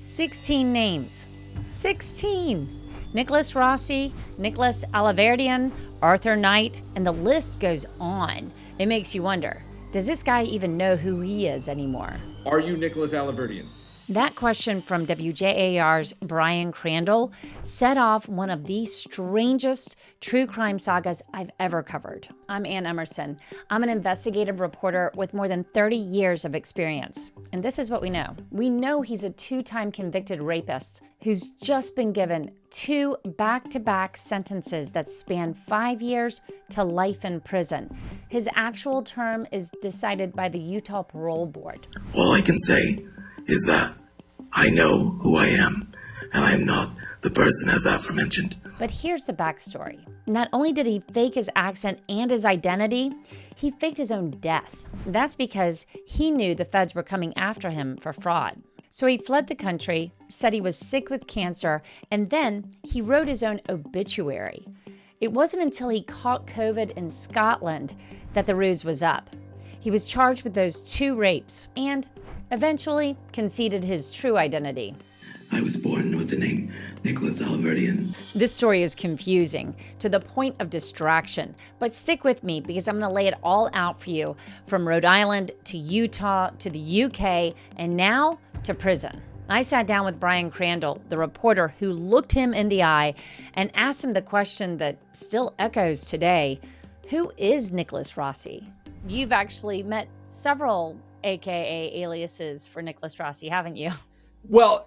16 names. 16! Nicholas Rossi, Nicholas Alahverdian, Arthur Knight, and the list goes on. It makes you wonder, does this guy even know who he is anymore? Are you Nicholas Alahverdian? That question from WJAR's Brian Crandall set off one of the strangest true crime sagas I've ever covered. I'm Ann Emerson. I'm an investigative reporter with more than 30 years of experience. And this is what we know. We know he's a two-time convicted rapist who's just been given 2 back-to-back sentences that span 5 years to life in prison. His actual term is decided by the Utah Parole Board. All I can say is that I know who I am, and I am not the person as aforementioned. But here's the backstory. Not only did he fake his accent and his identity, he faked his own death. That's because he knew the feds were coming after him for fraud. So he fled the country, said he was sick with cancer, and then he wrote his own obituary. It wasn't until he caught COVID in Scotland that the ruse was up. He was charged with those 2 rapes and eventually conceded his true identity. I was born with the name Nicholas Alahverdian. This story is confusing to the point of distraction, but stick with me because I'm going to lay it all out for you, from Rhode Island to Utah to the UK and now to prison. I sat down with Brian Crandall, the reporter who looked him in the eye and asked him the question that still echoes today: who is Nicholas Rossi? You've actually met several AKA aliases for Nicholas Rossi, haven't you? Well,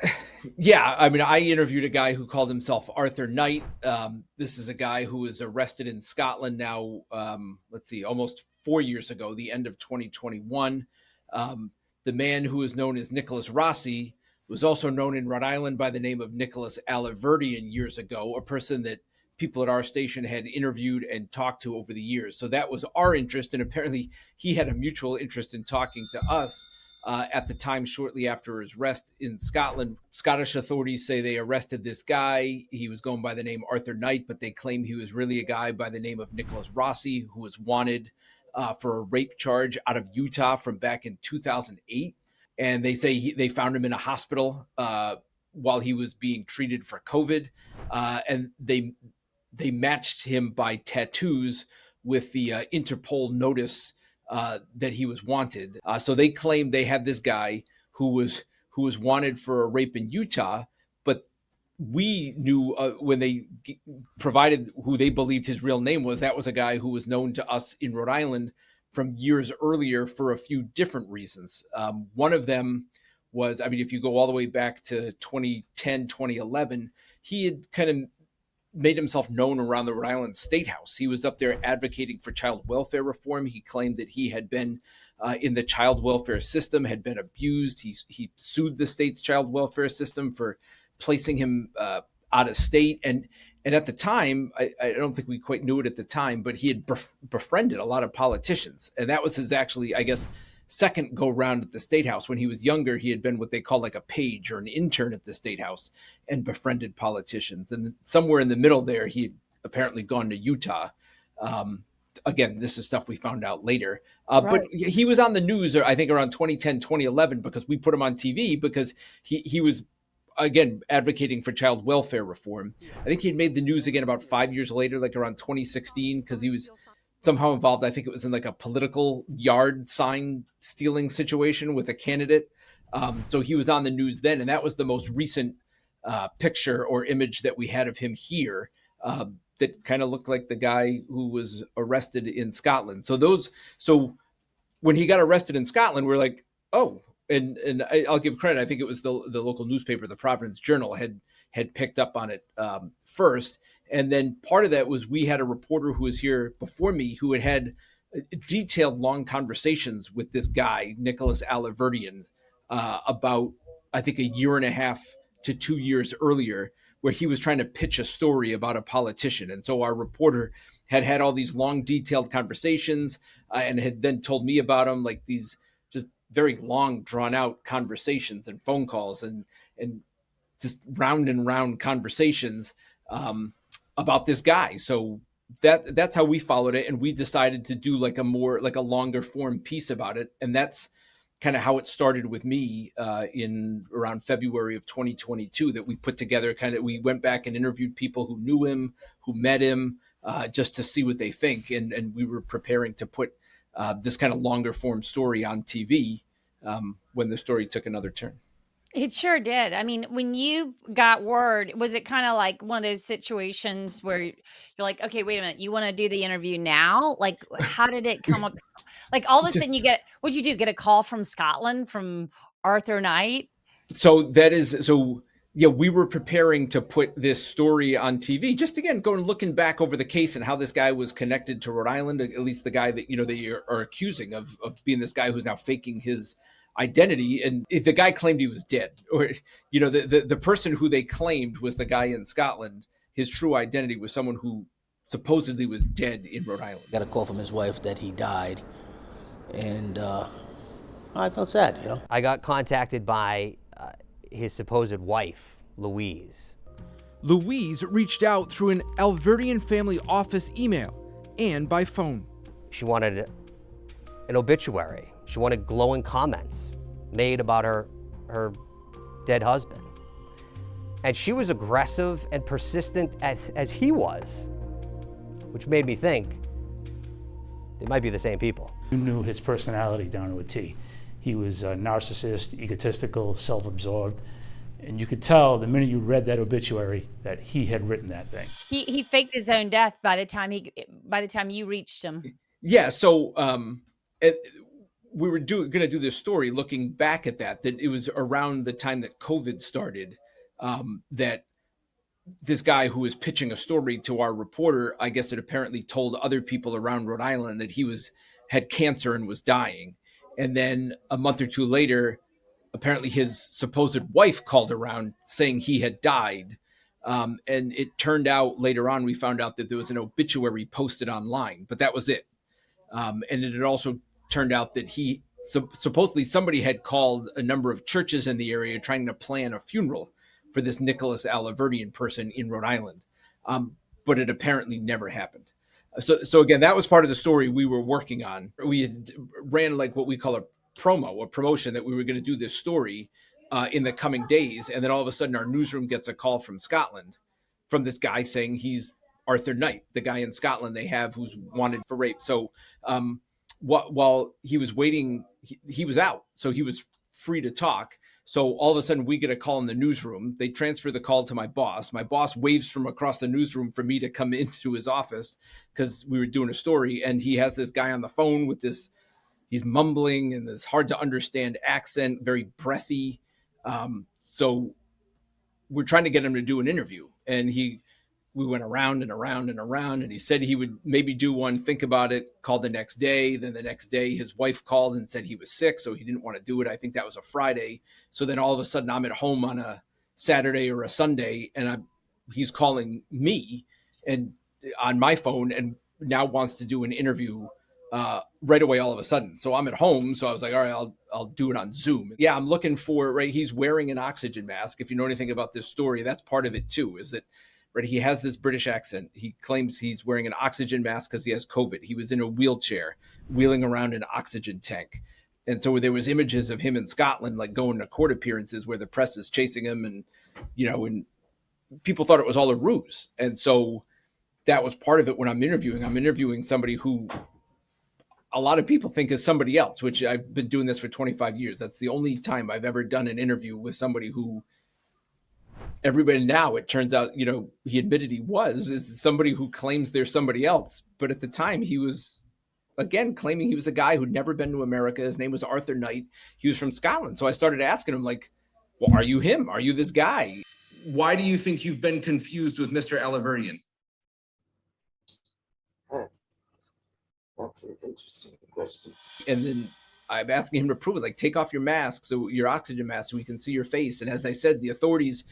yeah. I mean, I interviewed a guy who called himself Arthur Knight. This is a guy who was arrested in Scotland now, almost 4 years ago, the end of 2021. The man who is known as Nicholas Rossi was also known in Rhode Island by the name of Nicholas Alahverdian years ago, a person that people at our station had interviewed and talked to over the years. So that was our interest. And apparently he had a mutual interest in talking to us at the time, shortly after his arrest in Scotland. Scottish authorities say they arrested this guy. He was going by the name Arthur Knight, but they claim he was really a guy by the name of Nicholas Rossi, who was wanted for a rape charge out of Utah from back in 2008. And they say they found him in a hospital while he was being treated for COVID. And they matched him by tattoos with the Interpol notice that he was wanted. So they claimed they had this guy who was wanted for a rape in Utah, but we knew when they provided who they believed his real name was, that was a guy who was known to us in Rhode Island from years earlier for a few different reasons. One of them was, I mean, if you go all the way back to 2010, 2011, he had kind of made himself known around the Rhode Island State House. He was up there advocating for child welfare reform. He claimed that he had been in the child welfare system, had been abused. He sued the state's child welfare system for placing him out of state. And at the time, I don't think we quite knew it at the time, but he had befriended a lot of politicians. And that was his actually, I guess, second go round at the State House. When he was younger, he had been what they call like a page or an intern at the State House and befriended politicians. And somewhere in the middle there, he had apparently gone to Utah. Again, this is stuff we found out later. Right. But he was on the news, I think, around 2010, 2011, because we put him on TV because he was, again, advocating for child welfare reform. I think he had made the news again about 5 years later, like around 2016, because he was somehow involved. I think it was in like a political yard sign stealing situation with a candidate. So he was on the news then. And that was the most recent picture or image that we had of him here that kind of looked like the guy who was arrested in Scotland. So when he got arrested in Scotland, we're like, oh, and I'll give credit. I think it was the local newspaper, the Providence Journal, had picked up on it first. And then part of that was we had a reporter who was here before me who had detailed long conversations with this guy, Nicholas Alahverdian, about, I think, 1.5 to 2 years earlier, where he was trying to pitch a story about a politician. And so our reporter had all these long, detailed conversations and had then told me about him, like these just very long, drawn-out conversations and phone calls and just round and round conversations about this guy. So that's how we followed it. And we decided to do like a longer form piece about it. And that's kind of how it started with me in around February of 2022, that we put together we went back and interviewed people who knew him, who met him, just to see what they think. And we were preparing to put this kind of longer form story on TV when the story took another turn. It sure did. I mean, when you got word, was it kind of like one of those situations where you're like, okay, wait a minute, you want to do the interview now? Like, how did it come up? Like, all of a sudden you what'd you do? Get a call from Scotland from Arthur Knight? Yeah, we were preparing to put this story on TV, just again, looking back over the case and how this guy was connected to Rhode Island, at least the guy that, they are accusing of being this guy who's now faking his identity. And if the guy claimed he was dead, or, the person who they claimed was the guy in Scotland, his true identity was someone who supposedly was dead in Rhode Island. Got a call from his wife that he died. And I felt sad, I got contacted by his supposed wife, Louise. Louise reached out through an Alahverdian family office email and by phone. She wanted an obituary. She wanted glowing comments made about her dead husband. And she was aggressive and persistent as he was, which made me think they might be the same people. You knew his personality down to a T. He was a narcissist, egotistical, self-absorbed, and you could tell the minute you read that obituary that he had written that thing. He faked his own death by the time you reached him. Yeah. So we were going to do this story looking back at that it was around the time that COVID started, that this guy who was pitching a story to our reporter, I guess it apparently told other people around Rhode Island that he had cancer and was dying. And then a month or two later, apparently his supposed wife called around saying he had died. And it turned out later on, we found out that there was an obituary posted online, but that was it. And it had also turned out that supposedly somebody had called a number of churches in the area trying to plan a funeral for this Nicholas Alahverdian person in Rhode Island. But it apparently never happened. So again, that was part of the story we were working on. We had ran like what we call a promotion that we were going to do this story in the coming days. And then all of a sudden our newsroom gets a call from Scotland from this guy saying he's Arthur Knight, the guy in Scotland they have who's wanted for rape. So while he was waiting, he was out. So he was free to talk. So all of a sudden we get a call in the newsroom. They transfer the call to my boss. My boss waves from across the newsroom for me to come into his office because we were doing a story. And he has this guy on the phone with he's mumbling and this hard to understand accent, very breathy. So we're trying to get him to do an interview. And we went around and around and around, and he said he would maybe do one, think about it, call the next day. Then the next day, his wife called and said he was sick, so he didn't want to do it. I think that was a Friday. So then all of a sudden, I'm at home on a Saturday or a Sunday, and he's calling me and on my phone and now wants to do an interview right away all of a sudden. So I'm at home, so I was like, all right, I'll do it on Zoom. Yeah, I'm looking for, right, he's wearing an oxygen mask. If you know anything about this story, that's part of it too, is that right, he has this British accent. He claims he's wearing an oxygen mask because he has COVID. He was in a wheelchair, wheeling around an oxygen tank. And so there was images of him in Scotland, like going to court appearances where the press is chasing him. And, and people thought it was all a ruse. And so that was part of it when I'm interviewing somebody who a lot of people think is somebody else, which I've been doing this for 25 years. That's the only time I've ever done an interview with somebody who everybody now, it turns out, he admitted is somebody who claims they're somebody else. But at the time he was, again, claiming he was a guy who'd never been to America. His name was Arthur Knight. He was from Scotland. So I started asking him like, well, are you him? Are you this guy? Why do you think you've been confused with Mr. Alahverdian? That's an interesting question. And then I'm asking him to prove it, like take off your mask, so your oxygen mask, so we can see your face. And as I said, the authorities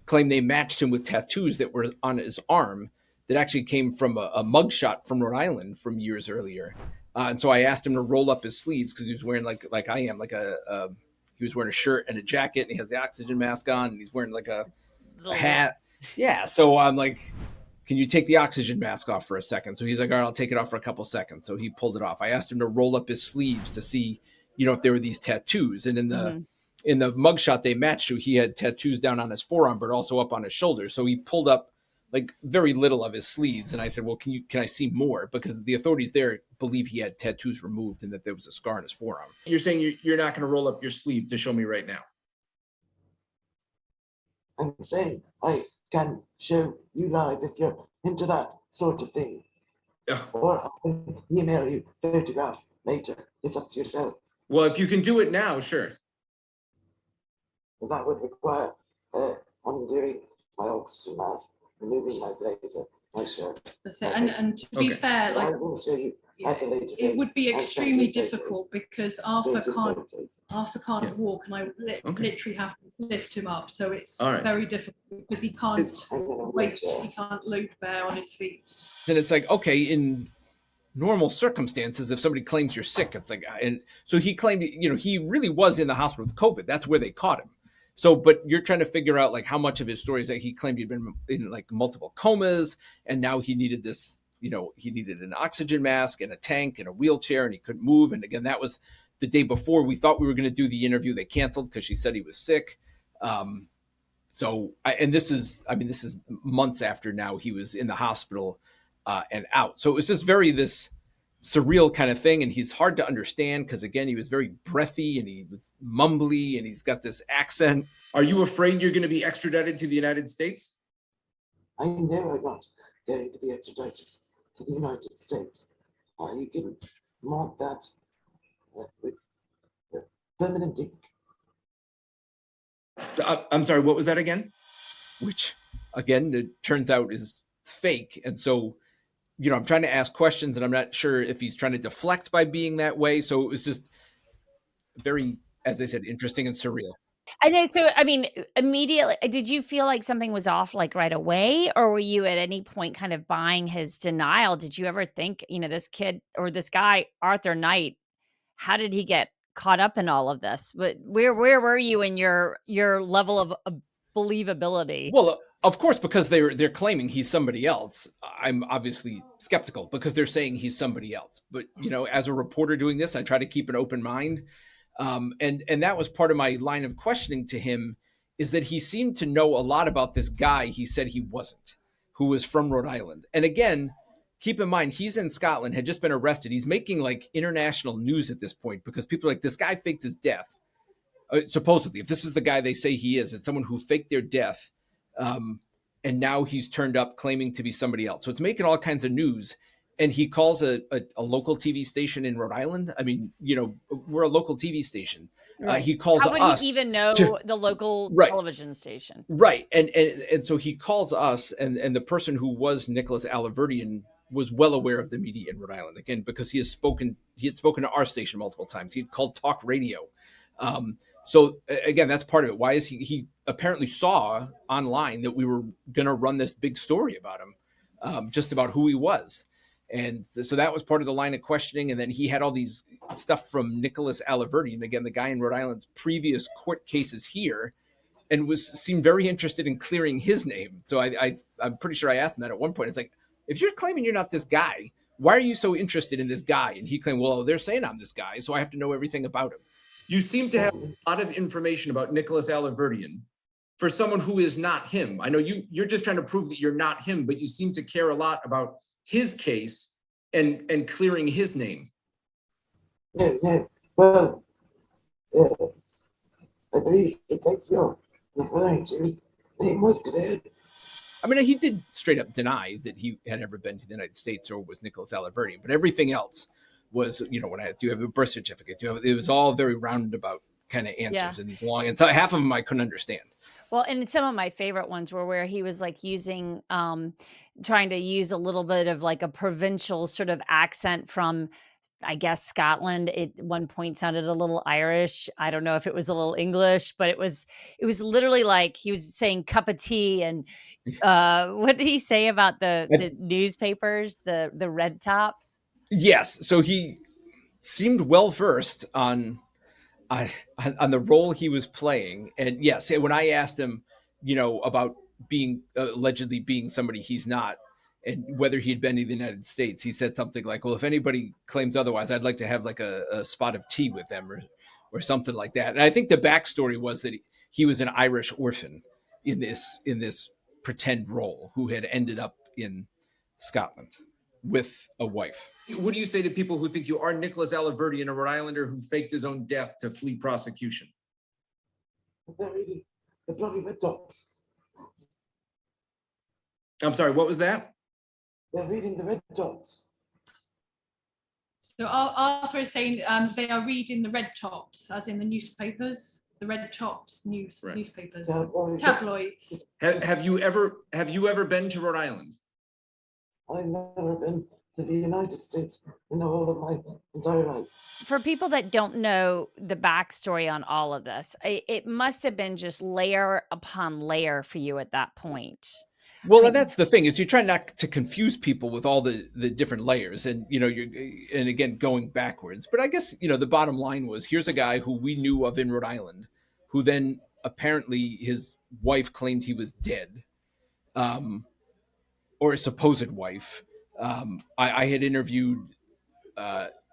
claim they matched him with tattoos that were on his arm that actually came from a mugshot from Rhode Island from years earlier. And so I asked him to roll up his sleeves because he was wearing like I am, like he was wearing a shirt and a jacket, and he has the oxygen mask on, and he's wearing like a hat. Yeah. So I'm like, can you take the oxygen mask off for a second? So he's like, all right, I'll take it off for a couple seconds. So he pulled it off. I asked him to roll up his sleeves to see, if there were these tattoos. And in the mugshot they matched to, he had tattoos down on his forearm, but also up on his shoulder. So he pulled up like very little of his sleeves. And I said, well, can I see more? Because the authorities there believe he had tattoos removed and that there was a scar on his forearm. You're saying you're not going to roll up your sleeve to show me right now? I'm saying I can show you live if you're into that sort of thing. Or I'll email you photographs later. It's up to yourself. Well, if you can do it now, sure. Well, that would require undoing my oxygen mask, removing my blazer, my shirt. That's it. And to be fair, I will show you at a later date. it would be and extremely send you difficult photos. because Arthur Photos. can't walk, and I literally have to lift him up. So it's All right. very difficult because he can't wait. He can't loop there on his feet. Then it's like, okay, in normal circumstances, if somebody claims you're sick, it's like, and so he claimed, he really was in the hospital with COVID. That's where they caught him. So, but you're trying to figure out like how much of his story is that he claimed he'd been in like multiple comas, and now he needed this, he needed an oxygen mask and a tank and a wheelchair, and he couldn't move. And again, that was the day before we thought we were going to do the interview. They canceled because she said he was sick. This is months after now he was in the hospital and out. So it was just this surreal kind of thing. And he's hard to understand because, again, he was very breathy and he was mumbly and he's got this accent. Are you afraid you're going to be extradited to the United States? I know I'm not going to be extradited to the United States. You can mark that with permanent ink. I'm sorry, what was that again? Which, again, it turns out is fake. And so, I'm trying to ask questions and I'm not sure if he's trying to deflect by being that way. So it was just very, as I said, interesting and surreal. And so, immediately, did you feel like something was off like right away? Or were you at any point kind of buying his denial? Did you ever think, this kid or this guy, Arthur Knight, how did he get caught up in all of this? But where were you in your level of believability? Well, of course, because they're claiming he's somebody else. I'm obviously skeptical because they're saying he's somebody else. But, as a reporter doing this, I try to keep an open mind. And that was part of my line of questioning to him, is that he seemed to know a lot about this guy he said he wasn't, who was from Rhode Island. And again, keep in mind, he's in Scotland, had just been arrested. He's making like international news at this point because people are like, this guy faked his death. Supposedly, if this is the guy they say he is, it's someone who faked their death. And now he's turned up claiming to be somebody else. So it's making all kinds of news. And he calls a local TV station in Rhode Island. I mean, we're a local TV station. Right. He calls us. How would he even know the local television station? Right. And so he calls us, and the person who was Nicholas Alahverdian was well aware of the media in Rhode Island, again, because he had spoken to our station multiple times. He had called talk radio. So again, that's part of it. Why is he apparently saw online that we were going to run this big story about him, just about who he was. And so that was part of the line of questioning. And then he had all these stuff from Nicholas Alahverdian, again, the guy in Rhode Island's previous court cases here, and seemed very interested in clearing his name. So I'm pretty sure I asked him that at one point. It's like, if you're claiming you're not this guy, why are you so interested in this guy? And he claimed, well, they're saying I'm this guy, so I have to know everything about him. You seem to have a lot of information about Nicholas Alahverdian for someone who is not him. I know you're just trying to prove that you're not him, but you seem to care a lot about his case and clearing his name. No. Well, I believe the case you're referring to, his name was cleared. I mean, he did straight up deny that he had ever been to the United States or was Nicholas Alahverdian, but everything else was, do you have a birth certificate? It was all very roundabout kind of answers in these long, and so half of them I couldn't understand. Well, and some of my favorite ones were where he was like using, trying to use a little bit of like a provincial sort of accent from, I guess, Scotland. It at one point sounded a little Irish. I don't know if it was a little English, but it was literally like he was saying cup of tea. And what did he say about the newspapers, the red tops? Yes. So he seemed well versed on the role he was playing. And yes, when I asked him, about being allegedly being somebody he's not, and whether he'd been to the United States. He said something like, well, if anybody claims otherwise, I'd like to have like a spot of tea with them or something like that. And I think the backstory was that he was an Irish orphan in this pretend role who had ended up in Scotland with a wife. What do you say to people who think you are Nicholas Alahverdian, a Rhode Islander who faked his own death to flee prosecution? They're reading the bloody red dots. I'm sorry, what was that? They're reading the red dots. So Arthur is saying they are reading the red tops, as in the newspapers, the red tops newspapers, tabloids. Have you ever been to Rhode Island? I've never been to the United States in the whole of my entire life. For people that don't know the backstory on all of this, it must have been just layer upon layer for you at that point. Well, and that's the thing, is you try not to confuse people with all the different layers and, and again, going backwards. But I guess, the bottom line was, here's a guy who we knew of in Rhode Island, who then apparently his wife claimed he was dead, or a supposed wife. I had interviewed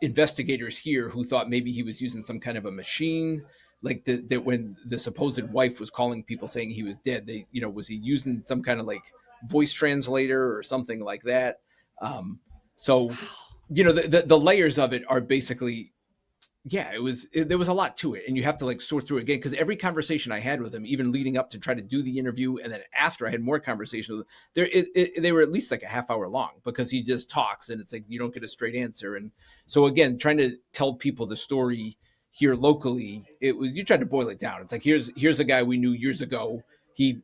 investigators here who thought maybe he was using some kind of a machine, like that when the supposed wife was calling people saying he was dead, was he using some kind of like voice translator or something like that? So the layers of it are basically, there was a lot to it, and you have to like sort through it again, because every conversation I had with him, even leading up to try to do the interview, and then after I had more conversations with him, they were at least like a half hour long, because he just talks and it's like you don't get a straight answer. And so again, trying to tell people the story here locally, you tried to boil it down. It's like, here's a guy we knew years ago. He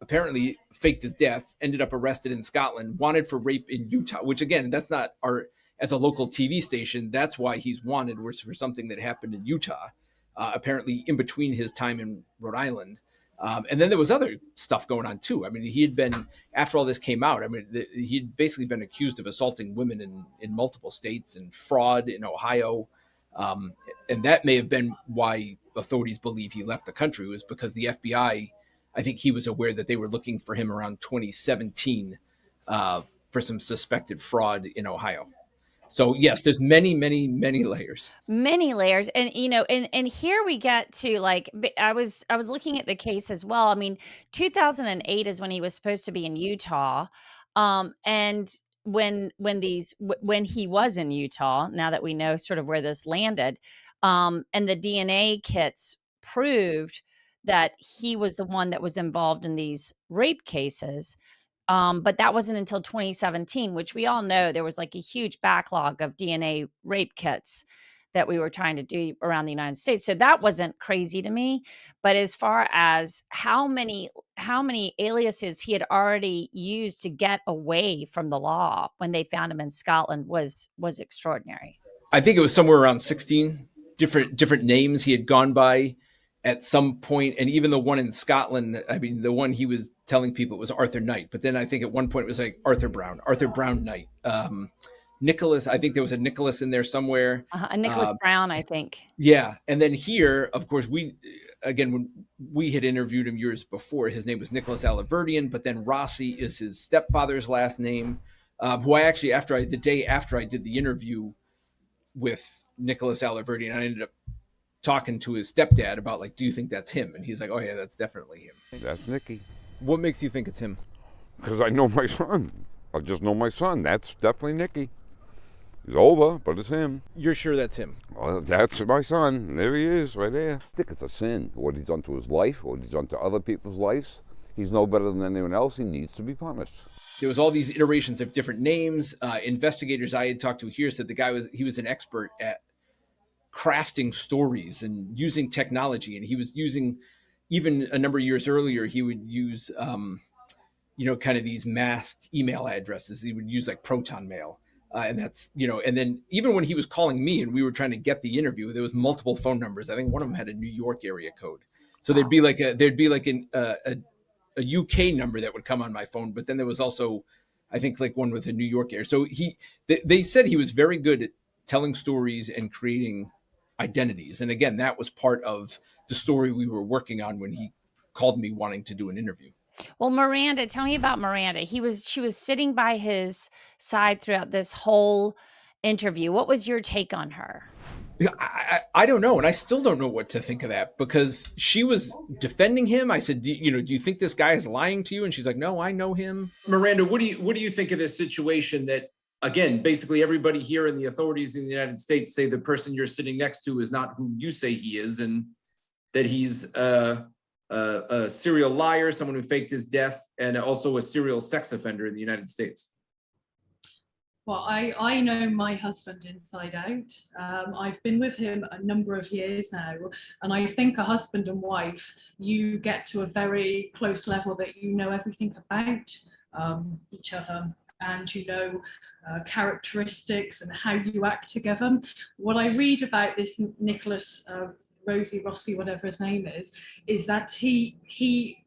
apparently faked his death, ended up arrested in Scotland, wanted for rape in Utah, which again, that's not as a local TV station, that's why he's wanted, was for something that happened in Utah, apparently in between his time in Rhode Island. And then there was other stuff going on too. I mean, he had been, after all this came out, he'd basically been accused of assaulting women in multiple states and fraud in Ohio. And that may have been why authorities believe he left the country, was because the FBI, I think he was aware that they were looking for him around 2017 for some suspected fraud in Ohio. So yes, there's many, many, many layers. Many layers. And, and here we get to like, I was looking at the case as well. I mean, 2008 is when he was supposed to be in Utah. And when he was in Utah, now that we know sort of where this landed, and the DNA kits proved that he was the one that was involved in these rape cases. But that wasn't until 2017, which we all know there was like a huge backlog of DNA rape kits that we were trying to do around the United States. So that wasn't crazy to me. But as far as how many aliases he had already used to get away from the law when they found him in Scotland was extraordinary. I think it was somewhere around 16 different names he had gone by at some point. And even the one in Scotland, I mean, the one he was telling people it was Arthur Knight, but then I think at one point it was like Arthur Brown Knight. Nicholas, I think there was a Nicholas in there somewhere. A Nicholas Brown, I think. Yeah. And then here, of course, when we had interviewed him years before, his name was Nicholas Alahverdian, but then Rossi is his stepfather's last name, who I actually, the day after I did the interview with Nicholas Alahverdian, I ended up talking to his stepdad about like, do you think that's him? And he's like, oh yeah, that's definitely him. That's Nicky. What makes you think it's him? Because I know my son. I just know my son. That's definitely Nicky. He's older, but it's him. You're sure that's him? Well, that's my son. There he is, right there. I think it's a sin, what he's done to his life, what he's done to other people's lives. He's no better than anyone else. He needs to be punished. There was all these iterations of different names. Investigators I had talked to here said he was an expert at crafting stories and using technology. And he was using, even a number of years earlier, he would use, kind of these masked email addresses. He would use like Proton Mail. And that's, and then even when he was calling me and we were trying to get the interview, there was multiple phone numbers. I think one of them had a New York area code. So there'd be like a UK number that would come on my phone. But then there was also, I think, like one with a New York area. So they said he was very good at telling stories and creating identities. And again, that was part of the story we were working on when he called me wanting to do an interview. Well, Miranda, tell me about Miranda. She was sitting by his side throughout this whole interview. What was your take on her? Yeah, I don't know, and I still don't know what to think of that, because she was defending him. I said, do you think this guy is lying to you? And she's like, no, I know him. Miranda, what do you think of this situation that, again, basically everybody here and the authorities in the United States say the person you're sitting next to is not who you say he is, and that he's a serial liar, someone who faked his death, and also a serial sex offender in the United States? Well, I know my husband inside out. I've been with him a number of years now, and I think a husband and wife, you get to a very close level that you know everything about each other, and you know characteristics and how you act together. What I read about this Nicholas Rossi, whatever his name is that he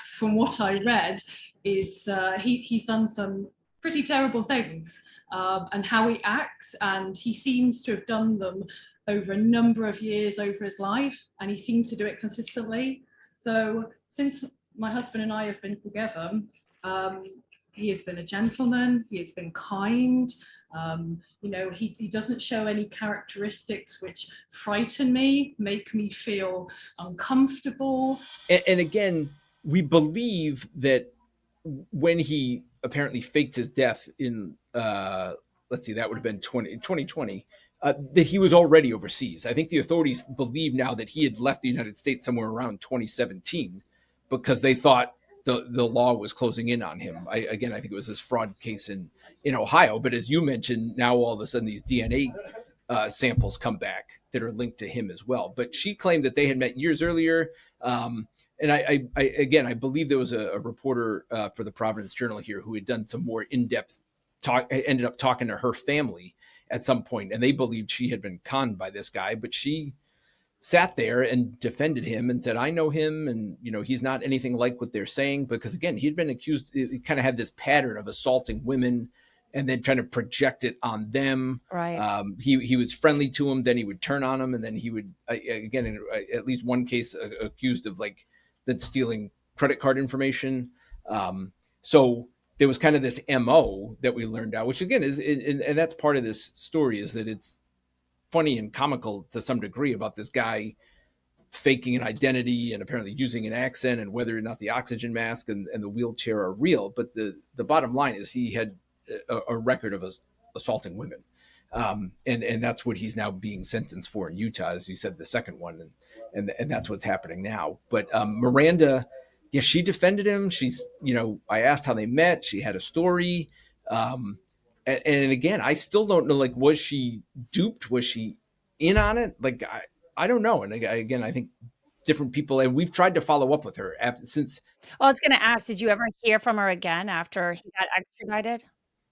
from what I read, is he's done some pretty terrible things, and how he acts, and he seems to have done them over a number of years over his life, and he seems to do it consistently. So since my husband and I have been together, he has been a gentleman, he has been kind, he doesn't show any characteristics which frighten me, make me feel uncomfortable. And again, we believe that when he apparently faked his death in, let's see, that would have been 2020, that he was already overseas. I think the authorities believe now that he had left the United States somewhere around 2017 because they thought the law was closing in on him. I think it was this fraud case in Ohio. But as you mentioned, now all of a sudden these DNA samples come back that are linked to him as well. But she claimed that they had met years earlier. And I believe there was a reporter for the Providence Journal here who had done some more in-depth talk, ended up talking to her family at some point, and they believed she had been conned by this guy, but she sat there and defended him and said, I know him, and he's not anything like what they're saying, because again, he'd been accused, he kind of had this pattern of assaulting women and then trying to project it on them. Right. He was friendly to him, then he would turn on him, and then he would, again, in at least one case, accused of that stealing credit card information. So there was kind of this MO that we learned out, which again is, and that's part of this story, is that it's funny and comical to some degree about this guy faking an identity and apparently using an accent, and whether or not the oxygen mask and the wheelchair are real. But the bottom line is he had a record of assaulting women. And that's what he's now being sentenced for in Utah, as you said, the second one. And that's what's happening now. But Miranda, yeah, she defended him. She's, I asked how they met. She had a story. And again, I still don't know, was she duped? Was she in on it? I don't know. And again, I think different people, and we've tried to follow up with her since. Well, I was going to ask, did you ever hear from her again after he got extradited?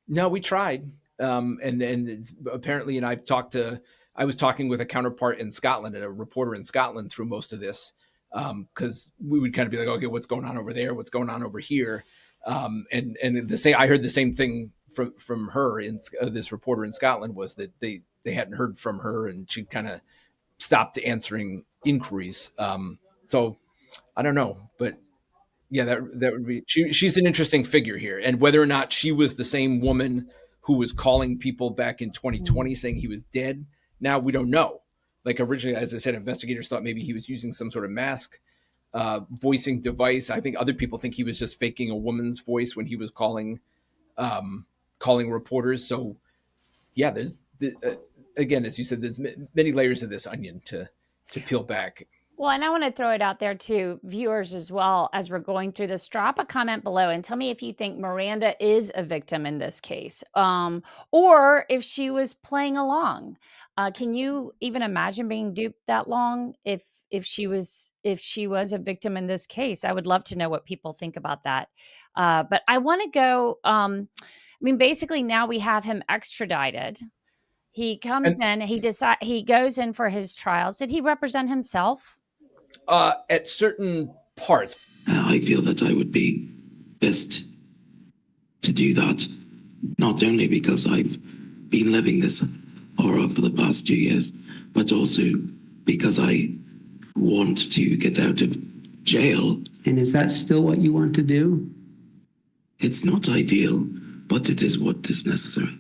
No, we tried. And apparently, and I was talking with a counterpart in Scotland and a reporter in Scotland through most of this, because we would kind of be like, okay, what's going on over there? What's going on over here? And I heard the same thing from her, this reporter in Scotland, was that they hadn't heard from her, and she kind of stopped answering inquiries. So I don't know, but yeah, that would be, she's an interesting figure here. And whether or not she was the same woman who was calling people back in 2020 saying he was dead, now we don't know. Originally, as I said, investigators thought maybe he was using some sort of mask voicing device. I think other people think he was just faking a woman's voice when he was calling reporters. So yeah, there's again, as you said, there's many layers of this onion to peel back. Well, and I want to throw it out there to viewers as well as we're going through this. Drop a comment below and tell me if you think Miranda is a victim in this case, or if she was playing along. Can you even imagine being duped that long? If she was a victim in this case, I would love to know what people think about that. But I want to go. Basically, now we have him extradited. He comes in. He goes in for his trials. Did he represent himself? At certain parts. I feel that I would be best to do that, not only because I've been living this horror for the past 2 years, but also because I want to get out of jail And is that still what you want to do? It's not ideal, but it is what is necessary.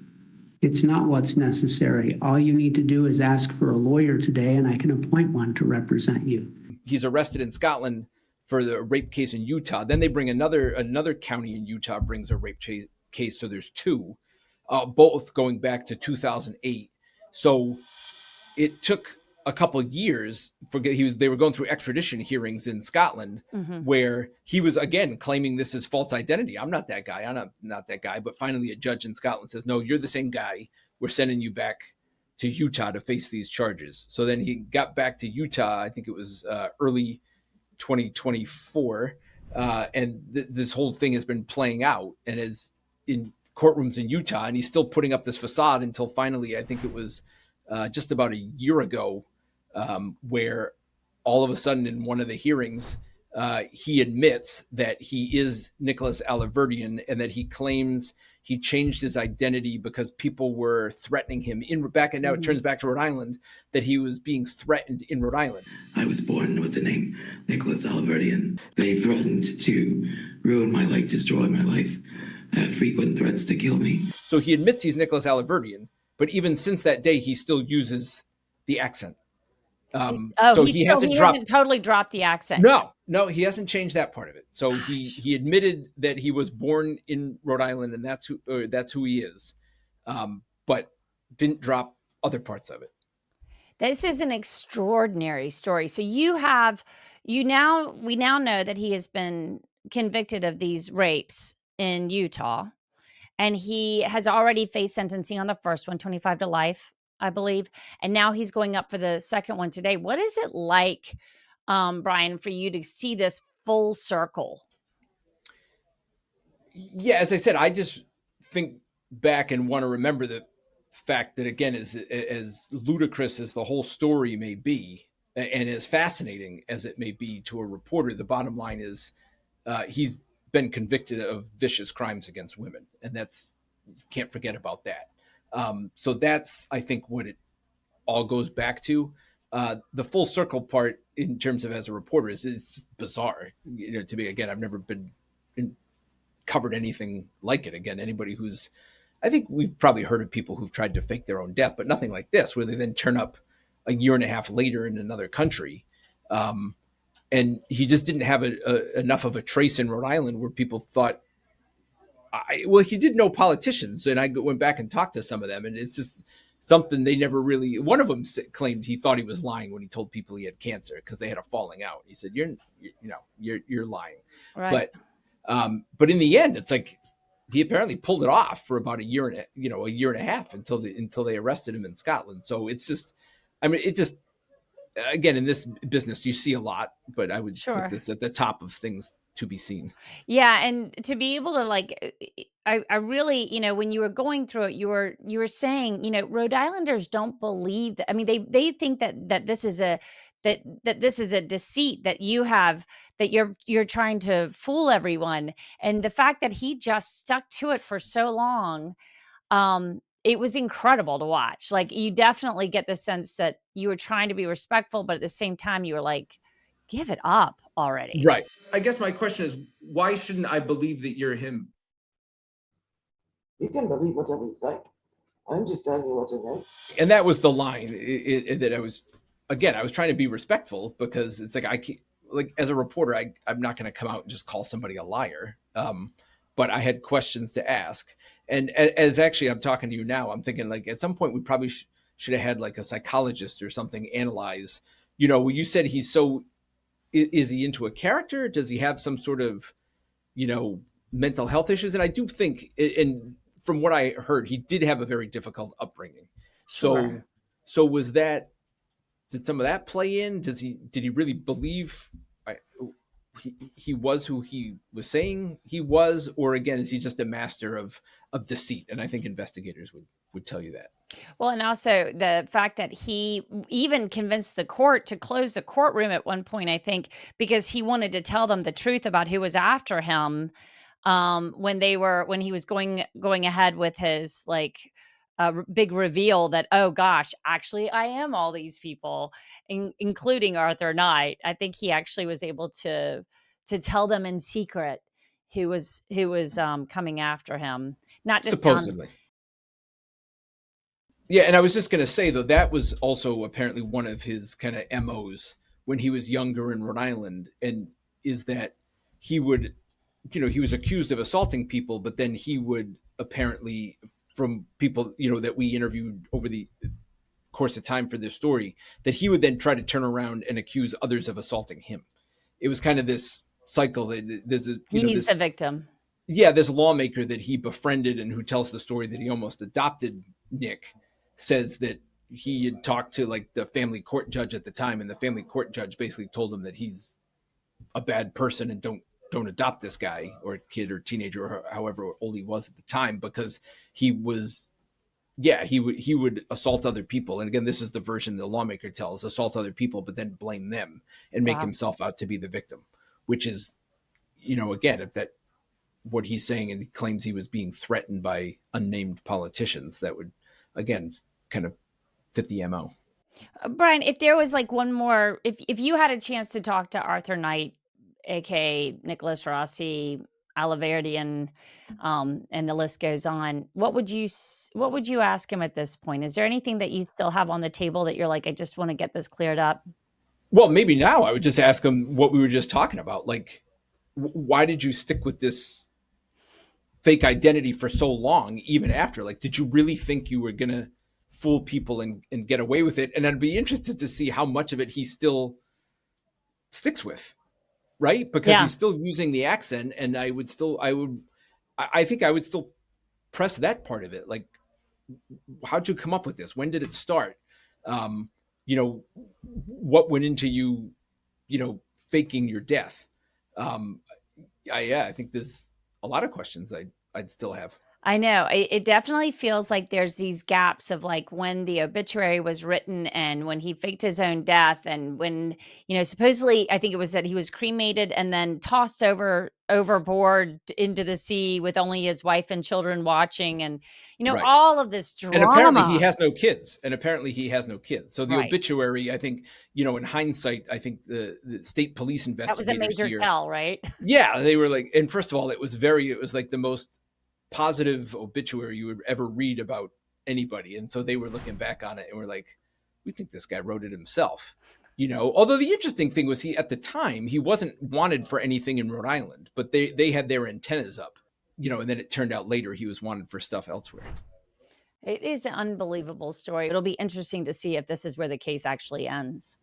It's not what's necessary. All you need to do is ask for a lawyer today, and I can appoint one to represent you. He's arrested in Scotland for the rape case in Utah. Then they bring another county in Utah brings a rape case. So there's two, both going back to 2008. So it took a couple of years. They were going through extradition hearings in Scotland, where he was again claiming this is false identity. I'm not that guy. I'm not that guy. But finally, a judge in Scotland says, "No, you're the same guy. We're sending you back to Utah to face these charges." So then he got back to Utah. I think it was early 2024, and this whole thing has been playing out and is in courtrooms in Utah, and he's still putting up this facade until finally, I think it was just about a year ago, where all of a sudden in one of the hearings, he admits that he is Nicholas Alahverdian and that he claims he changed his identity because people were threatening him and now it turns back to Rhode Island, that he was being threatened in Rhode Island. I was born with the name Nicholas Alahverdian. They threatened to ruin my life, destroy my life, frequent threats to kill me. So he admits he's Nicholas Alahverdian, but even since that day, he still uses the accent. So he hasn't totally dropped the accent. No, he hasn't changed that part of it. So he admitted that he was born in Rhode Island and that's who he is, but didn't drop other parts of it. This is an extraordinary story. So we now know that he has been convicted of these rapes in Utah, and he has already faced sentencing on the first one, 25 to life, I believe. And now he's going up for the second one today. What is it like, Brian, for you to see this full circle? Yeah, as I said, I just think back and want to remember the fact that, again, as ludicrous as the whole story may be, and as fascinating as it may be to a reporter, the bottom line is he's been convicted of vicious crimes against women. And can't forget about that. So that's, I think, what it all goes back to. The full circle part in terms of as a reporter is bizarre. To me, again, I've never covered anything like it. Again, anybody I think we've probably heard of people who've tried to fake their own death, but nothing like this, where they then turn up a year and a half later in another country. And he just didn't have enough of a trace in Rhode Island where people thought, he did know politicians, and I went back and talked to some of them, and it's just something they never really. One of them claimed he thought he was lying when he told people he had cancer because they had a falling out. He said, "You're lying," right. But in the end, it's like he apparently pulled it off for about a year and a half until they arrested him in Scotland. So it's just, again, in this business, you see a lot, but I would put this at the top of things to be seen. Yeah. And to be able to I really, when you were going through it, you were saying, Rhode Islanders don't believe that. I mean, they think that this is a deceit that you have, that you're trying to fool everyone. And the fact that he just stuck to it for so long, it was incredible to watch. Like, you definitely get the sense that you were trying to be respectful, but at the same time you were like, give it up already. Right. I guess my question is, why shouldn't I believe that you're him? You can believe whatever you like. I'm just telling you what I know. And that was the line that I was trying to be respectful, because it's like as a reporter, I'm not going to come out and just call somebody a liar. But I had questions to ask. And as actually I'm talking to you now, I'm thinking, like, at some point we probably should have had like a psychologist or something analyze, when you said is he into a character? Does he have some sort of, mental health issues? And I do think, and from what I heard, he did have a very difficult upbringing. Sure. So did some of that play in? Did he really believe he was who he was saying he was? Or again, is he just a master of deceit? And I think investigators would tell you that. Well, and also the fact that he even convinced the court to close the courtroom at one point, I think, because he wanted to tell them the truth about who was after him, when he was going ahead with his big reveal that, oh gosh, actually I am all these people, including Arthur Knight. I think he actually was able to to tell them in secret who was coming after him, not just supposedly. Yeah, and I was just going to say, though, that was also apparently one of his kind of MOs when he was younger in Rhode Island, and is that he would, he was accused of assaulting people, but then he would apparently, from people, that we interviewed over the course of time for this story, that he would then try to turn around and accuse others of assaulting him. It was kind of this cycle that there's a, he's the victim. Yeah, this lawmaker that he befriended and who tells the story that he almost adopted Nick, says that he had talked to like the family court judge at the time, and the family court judge basically told him that he's a bad person and don't adopt this guy or kid or teenager or however old he was at the time, because he was, he would assault other people. And again, this is the version the lawmaker tells: assault other people, but then blame them and make himself out to be the victim, which is, again, if that what he's saying, and he claims he was being threatened by unnamed politicians, that would again kind of fit the MO. Brian, if there was like one more, if you had a chance to talk to Arthur Knight, aka Nicholas Rossi, Alahverdian, and the list goes on, what would you ask him at this point? Is there anything that you still have on the table that you're like, I just want to get this cleared up? Well, maybe now I would just ask him what we were just talking about. Like, why did you stick with this fake identity for so long, even after? Like, did you really think you were going to fool people and get away with it? And I'd be interested to see how much of it he still sticks with, right? Because he's still using the accent, and I think I would still press that part of it. Like, how'd you come up with this? When did it start? What went into you, faking your death? I think there's a lot of questions I'd still have. I know. It definitely feels like there's these gaps of like when the obituary was written and when he faked his own death, and when, supposedly, I think it was that he was cremated and then tossed overboard into the sea with only his wife and children watching, and, Right. all of this drama. And apparently he has no kids. So the obituary, I think, in hindsight, I think the state police investigators, that was a major tell, right? Yeah, they were like, and first of all, it was like the most positive obituary you would ever read about anybody. And so they were looking back on it and were like, we think this guy wrote it himself. Although the interesting thing was, at the time, he wasn't wanted for anything in Rhode Island, but they had their antennas up, and then it turned out later he was wanted for stuff elsewhere. It is an unbelievable story. It'll be interesting to see if this is where the case actually ends.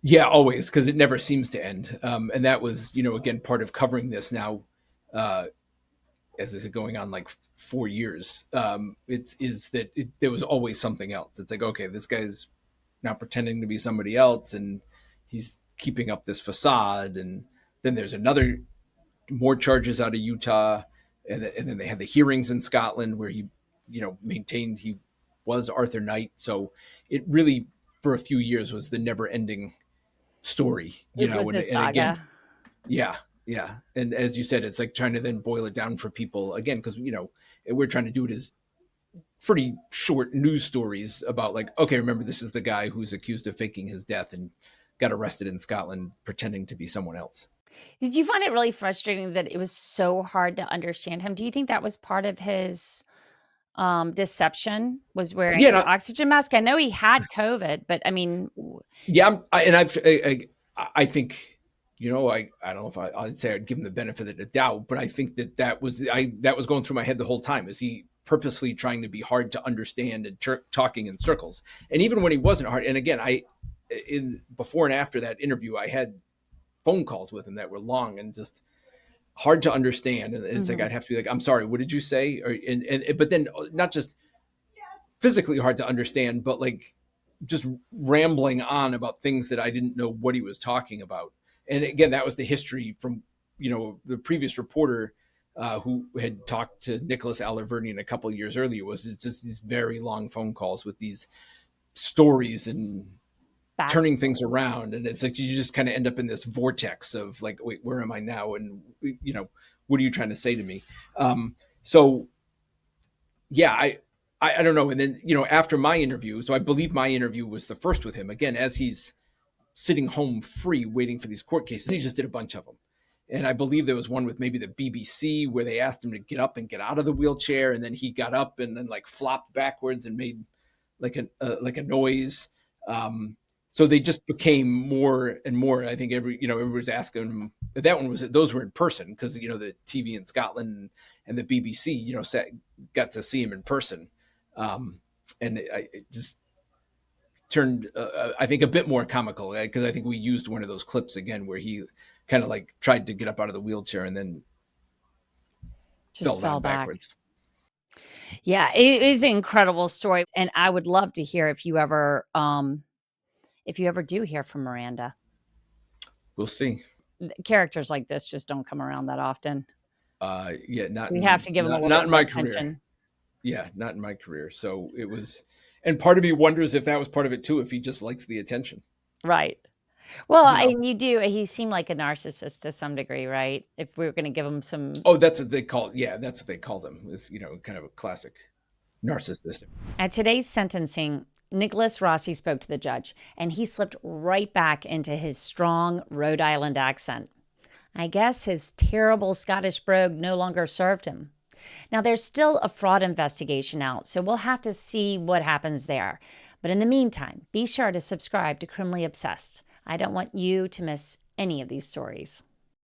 Yeah, always, because it never seems to end. And that was, again, part of covering this now, as is going on like 4 years. There was always something else. It's like, okay, this guy's now pretending to be somebody else, and he's keeping up this facade. And then there's more charges out of Utah. And then they had the hearings in Scotland where he, maintained he was Arthur Knight. So it really, for a few years, was the never ending story, and again, yeah. And as you said, it's like trying to then boil it down for people again, because, we're trying to do it as pretty short news stories about like, okay, remember, this is the guy who's accused of faking his death and got arrested in Scotland pretending to be someone else. Did you find it really frustrating that it was so hard to understand him? Do you think that was part of his deception, was wearing an oxygen mask? I know he had COVID, but I mean, I think, I don't know if I'd say I'd give him the benefit of the doubt, but I think that was going through my head the whole time. Is he purposely trying to be hard to understand and talking in circles? And even when he wasn't hard, and again, before and after that interview, I had phone calls with him that were long and just hard to understand. And it's like, I'd have to be like, I'm sorry, what did you say? But then not just physically hard to understand, but like just rambling on about things that I didn't know what he was talking about. And again, that was the history from, the previous reporter who had talked to Nicholas Alahverdian a couple of years earlier. Was just these very long phone calls with these stories and turning things around. And it's like, you just kind of end up in this vortex of like, wait, where am I now? And, what are you trying to say to me? So yeah, I don't know. And then, after my interview, so I believe my interview was the first with him, again, as he's sitting home free, waiting for these court cases. And he just did a bunch of them. And I believe there was one with maybe the BBC where they asked him to get up and get out of the wheelchair, and then he got up and then like flopped backwards and made like a noise. So they just became more and more. I think everybody's asking him. Those were in person because the TV in Scotland and the BBC got to see him in person, and it just turned I think a bit more comical because I think we used one of those clips again where he kind of like tried to get up out of the wheelchair and then Just fell back. backwards. Yeah, it is an incredible story, and I would love to hear if you ever do hear from Miranda. We'll see. Characters like this just don't come around that often. We have to give them a little not bit in my more attention. career. Yeah, not in my career. So it was, and part of me wonders if that was part of it too, if he just likes the attention. Right. Well, and he seemed like a narcissist to some degree, right? If we were going to give him some. Oh, that's what they call. Yeah, that's what they called him. It's kind of a classic narcissist. At today's sentencing, Nicholas Rossi spoke to the judge, and he slipped right back into his strong Rhode Island accent. I guess his terrible Scottish brogue no longer served him. Now, there's still a fraud investigation out, so we'll have to see what happens there. But in the meantime, be sure to subscribe to Criminally Obsessed. I don't want you to miss any of these stories.